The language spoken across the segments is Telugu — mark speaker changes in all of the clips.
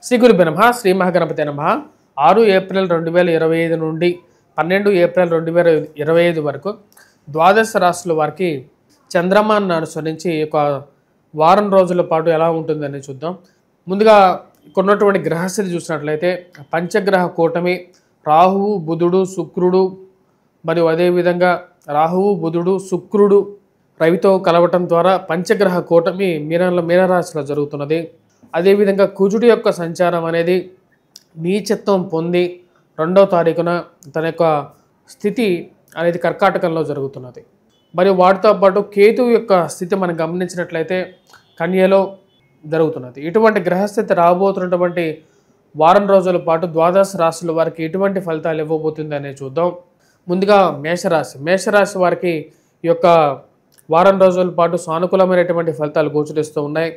Speaker 1: శ్రీ గురుభ్యో నమః. శ్రీ మహాగణపతే నమః. 6 ఏప్రిల్ 2025 నుండి 12 ఏప్రిల్ 2025 వరకు ద్వాదశ రాశుల వారికి చంద్రమాన్ని అనుసరించి ఒక వారం రోజుల పాటు ఎలా ఉంటుందని చూద్దాం. ముందుగా కొన్నటువంటి గ్రహస్థితి చూసినట్లయితే పంచగ్రహ కూటమి రాహువు బుధుడు శుక్రుడు మరియు అదేవిధంగా రాహువు బుధుడు శుక్రుడు రవితో కలవటం ద్వారా పంచగ్రహ కూటమి మీనరాశిలో జరుగుతున్నది. అదేవిధంగా కుజుడి యొక్క సంచారం అనేది నీచత్వం పొంది 2వ తారీఖున తన యొక్క స్థితి అనేది కర్కాటకంలో జరుగుతున్నది. మరియు వాటితో పాటు కేతువు యొక్క స్థితి మనం గమనించినట్లయితే కన్యలో జరుగుతున్నది. ఇటువంటి గ్రహస్థితి రాబోతున్నటువంటి వారం రోజుల పాటు ద్వాదశ రాశుల వారికి ఎటువంటి ఫలితాలు ఇవ్వబోతుంది అనేది చూద్దాం. ముందుగా మేషరాశి వారికి ఈ యొక్క వారం రోజుల పాటు సానుకూలమైనటువంటి ఫలితాలు గోచరిస్తూ ఉన్నాయి.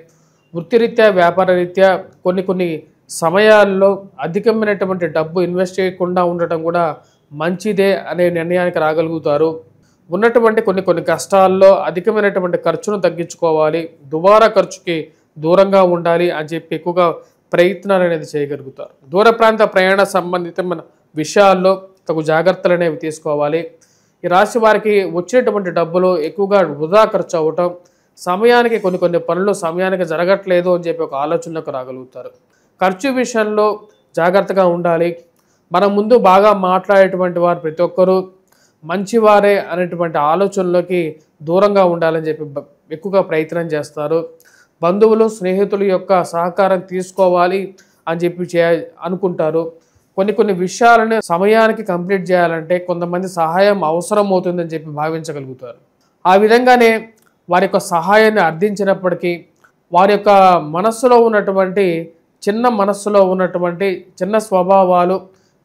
Speaker 1: వృత్తిరీత్యా వ్యాపార రీత్యా కొన్ని సమయాల్లో అధికమైనటువంటి డబ్బు ఇన్వెస్ట్ చేయకుండా ఉండటం కూడా మంచిదే అనే నిర్ణయానికి రాగలుగుతారు. ఉన్నటువంటి కొన్ని కష్టాల్లో అధికమైనటువంటి ఖర్చును తగ్గించుకోవాలి, దుబారా ఖర్చుకి దూరంగా ఉండాలి అని చెప్పి ఎక్కువగా ప్రయత్నాలు అనేది చేయగలుగుతారు. దూర ప్రాంత ప్రయాణ సంబంధితమైన విషయాల్లో తగు జాగ్రత్తలు అనేవి తీసుకోవాలి. ఈ రాశి వారికి వచ్చేటువంటి డబ్బులు ఎక్కువగా వృధా ఖర్చు అవ్వటం, సమయానికి కొన్ని పనులు సమయానికి జరగట్లేదు అని చెప్పి ఒక ఆలోచనకు రాగలుగుతారు. ఖర్చు విషయంలో జాగ్రత్తగా ఉండాలి. మనం ముందు బాగా మాట్లాడేటువంటి వారు ప్రతి ఒక్కరూ మంచివారే అనేటువంటి ఆలోచనలోకి దూరంగా ఉండాలని చెప్పి ఎక్కువగా ప్రయత్నం చేస్తారు. బంధువులు స్నేహితుల యొక్క సహకారం తీసుకోవాలి అని చెప్పి అనుకుంటారు. కొన్ని విషయాలను సమయానికి కంప్లీట్ చేయాలంటే కొంతమంది సహాయం అవసరం అవుతుందని చెప్పి భావించగలుగుతారు. ఆ విధంగానే వారి యొక్క సహాయాన్ని అర్థించినప్పటికీ వారి యొక్క మనస్సులో ఉన్నటువంటి చిన్న స్వభావాలు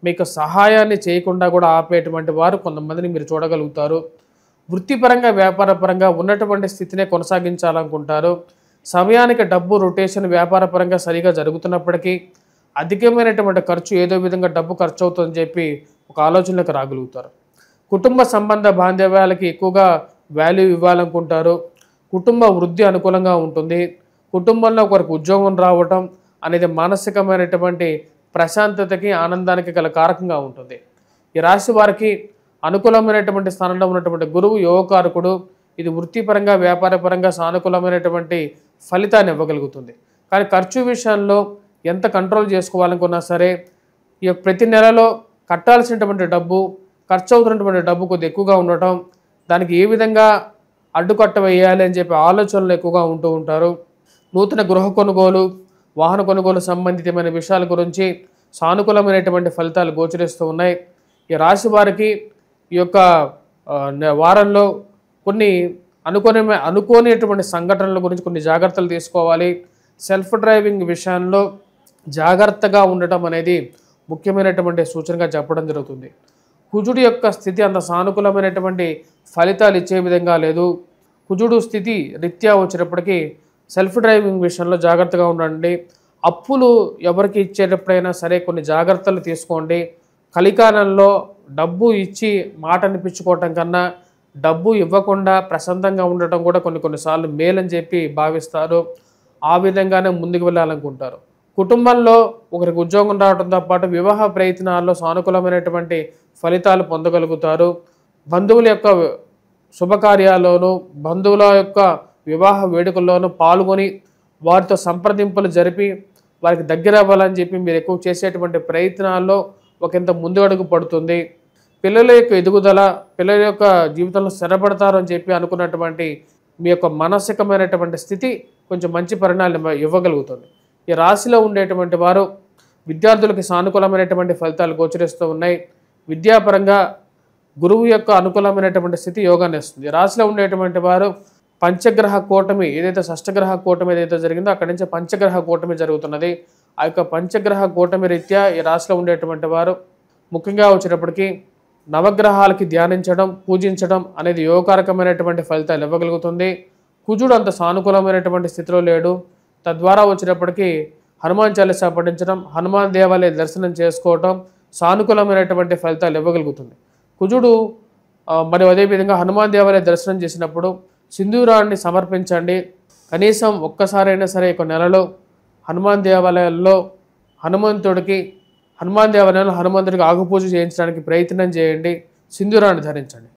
Speaker 1: మీకు సహాయాన్ని చేయకుండా కూడా ఆపేటువంటి వారు కొంతమందిని మీరు చూడగలుగుతారు. వృత్తిపరంగా వ్యాపారపరంగా ఉన్నటువంటి స్థితినే కొనసాగించాలనుకుంటారు. సమయానికి డబ్బు రొటేషన్ వ్యాపారపరంగా సరిగా జరుగుతున్నప్పటికీ అధికమైనటువంటి ఖర్చు ఏదో విధంగా డబ్బు ఖర్చు అవుతుందని చెప్పి ఒక ఆలోచనలకు రాగలుగుతారు. కుటుంబ సంబంధ బాంధవ్యాలకి ఎక్కువగా వాల్యూ ఇవ్వాలనుకుంటారు. కుటుంబ వృద్ధి అనుకూలంగా ఉంటుంది. కుటుంబంలో ఒకరికి ఉద్యోగం రావటం అనేది మానసికమైనటువంటి ప్రశాంతతకి ఆనందానికి గల కారకంగా ఉంటుంది. ఈ రాశి వారికి అనుకూలమైనటువంటి స్థానంలో ఉన్నటువంటి గురువు యోగకారకుడు. ఇది వృత్తిపరంగా వ్యాపారపరంగా సానుకూలమైనటువంటి ఫలితాన్ని ఇవ్వగలుగుతుంది. కానీ ఖర్చు విషయంలో ఎంత కంట్రోల్ చేసుకోవాలనుకున్నా సరే ఈ ప్రతి నెలలో కట్టాల్సినటువంటి డబ్బు ఖర్చు అవుతున్నటువంటి డబ్బు కొద్దిగా ఎక్కువగా ఉండటం, దానికి ఏ విధంగా అడ్డుకట్ట వేయాలి అని చెప్పి ఆలోచనలు ఎక్కువగా ఉంటూ ఉంటారు. నూతన గృహ కొనుగోలు వాహన కొనుగోలు సంబంధితమైన విషయాల గురించి సానుకూలమైనటువంటి ఫలితాలు గోచరిస్తూ ఉన్నాయి. ఈ రాశి వారికి ఈ యొక్క వారంలో కొన్ని అనుకోనేటువంటి సంఘటనల గురించి కొన్ని జాగ్రత్తలు తీసుకోవాలి. సెల్ఫ్ డ్రైవింగ్ విషయంలో జాగ్రత్తగా ఉండటం అనేది ముఖ్యమైనటువంటి సూచనగా చెప్పడం జరుగుతుంది. కుజుడి యొక్క స్థితి అంత సానుకూలమైనటువంటి ఫలితాలు ఇచ్చే విధంగా లేదు. కుజుడు స్థితి రీత్యా వచ్చినప్పటికీ సెల్ఫ్ డ్రైవింగ్ విషయంలో జాగ్రత్తగా ఉండండి. అప్పులు ఎవరికి ఇచ్చేటప్పుడైనా సరే కొన్ని జాగ్రత్తలు తీసుకోండి. కలికాలంలో డబ్బు ఇచ్చి మాట అనిపించుకోవటం కన్నా డబ్బు ఇవ్వకుండా ప్రశాంతంగా ఉండటం కూడా కొన్నిసార్లు మేలని చెప్పి భావిస్తారు. ఆ విధంగానే ముందుకు వెళ్ళాలనుకుంటారు. కుటుంబంలో ఒకరికి ఉద్యోగం రావడంతో పాటు వివాహ ప్రయత్నాల్లో సానుకూలమైనటువంటి ఫలితాలు పొందగలుగుతారు. బంధువుల యొక్క శుభకార్యాల్లోనూ బంధువుల యొక్క వివాహ వేడుకల్లోనూ పాల్గొని వారితో సంప్రదింపులు జరిపి వారికి దగ్గర అవ్వాలని చెప్పి మీరు ఎక్కువ చేసేటువంటి ప్రయత్నాల్లో ఒకంత ముందు అడుగు పడుతుంది. పిల్లల యొక్క ఎదుగుదల, పిల్లల యొక్క జీవితంలో స్థిరపడతారు అని చెప్పి అనుకున్నటువంటి మీ యొక్క మానసికమైనటువంటి స్థితి కొంచెం మంచి పరిణామం ఇవ్వగలుగుతుంది. ఈ రాశిలో ఉండేటువంటి వారు విద్యార్థులకి సానుకూలమైనటువంటి ఫలితాలు గోచరిస్తూ ఉన్నాయి. విద్యాపరంగా గురువు యొక్క అనుకూలమైనటువంటి స్థితి యోగాన్ని ఇస్తుంది. ఈ రాశిలో ఉండేటువంటి వారు పంచగ్రహ కూటమి ఏదైతే షష్టగ్రహ కూటమి ఏదైతే జరిగిందో అక్కడి నుంచి పంచగ్రహ కూటమి జరుగుతున్నది. ఆ యొక్క పంచగ్రహ కూటమి రీత్యా ఈ రాశిలో ఉండేటువంటి వారు ముఖ్యంగా వచ్చేటప్పటికీ నవగ్రహాలకి ధ్యానించడం పూజించడం అనేది యోగకారకమైనటువంటి ఫలితాలు ఇవ్వగలుగుతుంది. కుజుడు అంత సానుకూలమైనటువంటి స్థితిలో లేడు. తద్వారా వచ్చేటప్పటికీ హనుమాన్ చాలీసా పఠించడం, హనుమాన్ దేవాలయ దర్శనం చేసుకోవటం సానుకూలమైనటువంటి ఫలితాలు ఇవ్వగలుగుతుంది. కుజుడు మరియు అదేవిధంగా హనుమాన్ దేవాలయ దర్శనం చేసినప్పుడు సింధూరాన్ని సమర్పించండి. కనీసం ఒక్కసారైనా సరే ఒక నెలలో హనుమాన్ దేవాలయాల్లో హనుమంతుడికి హనుమాన్ దేవాలయంలో హనుమంతుడికి ఆకుపూజ చేయించడానికి ప్రయత్నం చేయండి. సింధూరాన్ని ధరించండి.